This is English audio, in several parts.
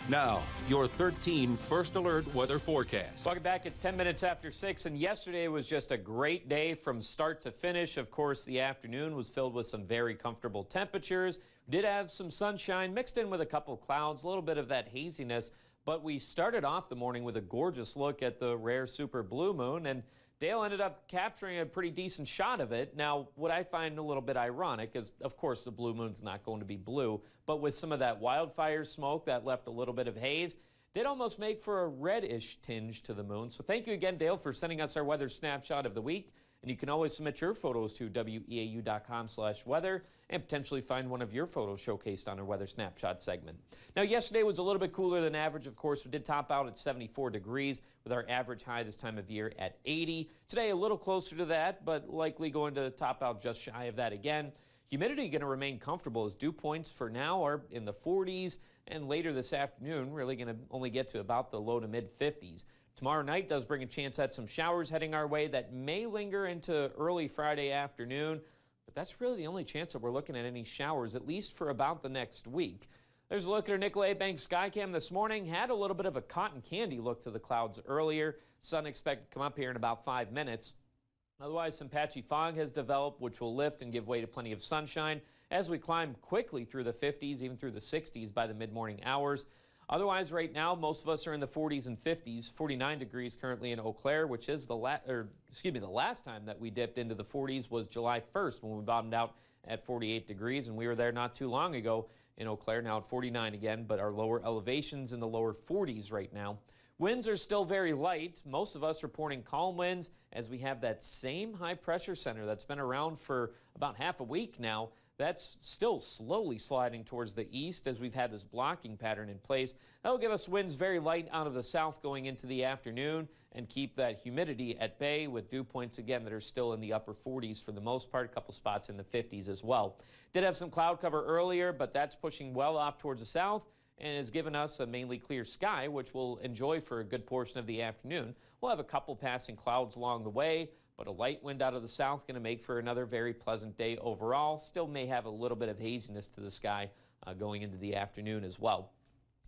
Now, your 13 First Alert weather forecast. Welcome back. It's 10 minutes after 6, and yesterday was just a great day from start to finish. Of course, the afternoon was filled with some very comfortable temperatures. We did have some sunshine mixed in with a couple clouds, a little bit of that haziness, but we started off the morning with a gorgeous look at the rare super blue moon, and Dale ended up capturing a pretty decent shot of it. Now, what I find a little bit ironic is, of course, the blue moon's not going to be blue, but with some of that wildfire smoke that left a little bit of haze, did almost make for a reddish tinge to the moon. So thank you again, Dale, for sending us our weather snapshot of the week. And you can always submit your photos to weau.com/weather and potentially find one of your photos showcased on our weather snapshot segment. Now, yesterday was a little bit cooler than average. Of course, we did top out at 74 degrees with our average high this time of year at 80. Today, a little closer to that, but likely going to top out just shy of that again. Humidity going to remain comfortable as dew points for now are in the 40s, and later this afternoon really going to only get to about the low to mid 50s. Tomorrow night does bring a chance at some showers heading our way that may linger into early Friday afternoon, but that's really the only chance that we're looking at any showers, at least for about the next week. There's a look at our Nicolay Bank Skycam this morning. Had a little bit of a cotton candy look to the clouds earlier. Sun expected to come up here in about 5 minutes. Otherwise, some patchy fog has developed, which will lift and give way to plenty of sunshine as we climb quickly through the 50s, even through the 60s by the mid-morning hours. Otherwise, right now, most of us are in the 40s and 50s. 49 degrees currently in Eau Claire, which is the last time that we dipped into the 40s was July 1st when we bottomed out at 48 degrees, and we were there not too long ago in Eau Claire, now at 49 again, but our lower elevations in the lower 40s right now. Winds are still very light. Most of us reporting calm winds as we have that same high pressure center that's been around for about half a week now. That's still slowly sliding towards the east as we've had this blocking pattern in place. That'll give us winds very light out of the south going into the afternoon and keep that humidity at bay with dew points again that are still in the upper 40s for the most part, a couple spots in the 50s as well. Did have some cloud cover earlier, but that's pushing well off towards the south and has given us a mainly clear sky, which we'll enjoy for a good portion of the afternoon. We'll have a couple passing clouds along the way, but a light wind out of the south going to make for another very pleasant day overall. Still may have a little bit of haziness to the sky going into the afternoon as well.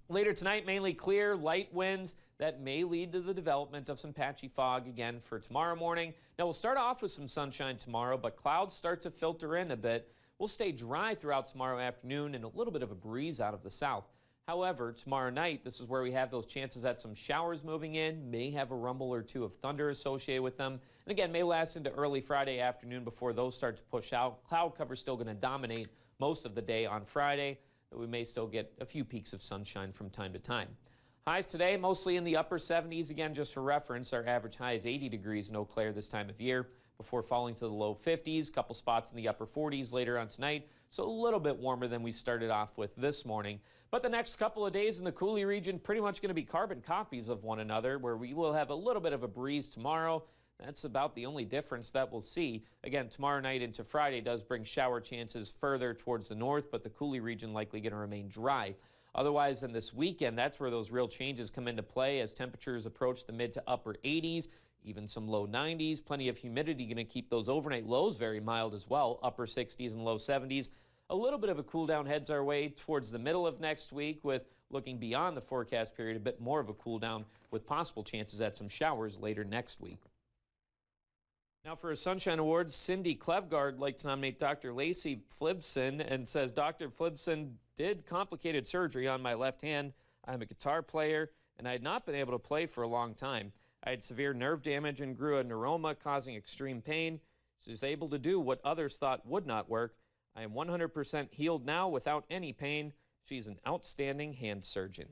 Later tonight, mainly clear, light winds that may lead to the development of some patchy fog again for tomorrow morning. Now, we'll start off with some sunshine tomorrow, but clouds start to filter in a bit. We'll stay dry throughout tomorrow afternoon and a little bit of a breeze out of the south. However, tomorrow night, this is where we have those chances at some showers moving in, may have a rumble or two of thunder associated with them, and again, may last into early Friday afternoon before those start to push out. Cloud cover still going to dominate most of the day on Friday, but we may still get a few peaks of sunshine from time to time. Highs today, mostly in the upper 70s. Again, just for reference, our average high is 80 degrees in Eau Claire this time of year before falling to the low 50s, couple spots in the upper 40s later on tonight, so a little bit warmer than we started off with this morning. But the next couple of days in the Coulee region pretty much going to be carbon copies of one another, where we will have a little bit of a breeze tomorrow. That's about the only difference that we'll see. Again, tomorrow night into Friday does bring shower chances further towards the north, but the Coulee region likely going to remain dry. Otherwise, then this weekend, that's where those real changes come into play as temperatures approach the mid to upper 80s, even some low 90s. Plenty of humidity going to keep those overnight lows very mild as well, upper 60s and low 70s. A little bit of a cool down heads our way towards the middle of next week, with looking beyond the forecast period, a bit more of a cool down with possible chances at some showers later next week. Now for a Sunshine Award, Cindy Klevgard would like to nominate Dr. Lacey Flibson and says, Dr. Flibson did complicated surgery on my left hand. I'm a guitar player, and I had not been able to play for a long time. I had severe nerve damage and grew a neuroma causing extreme pain. She was able to do what others thought would not work. I am 100% healed now without any pain. She's an outstanding hand surgeon.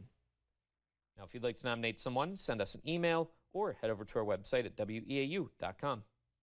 Now, if you'd like to nominate someone, send us an email or head over to our website at weau.com.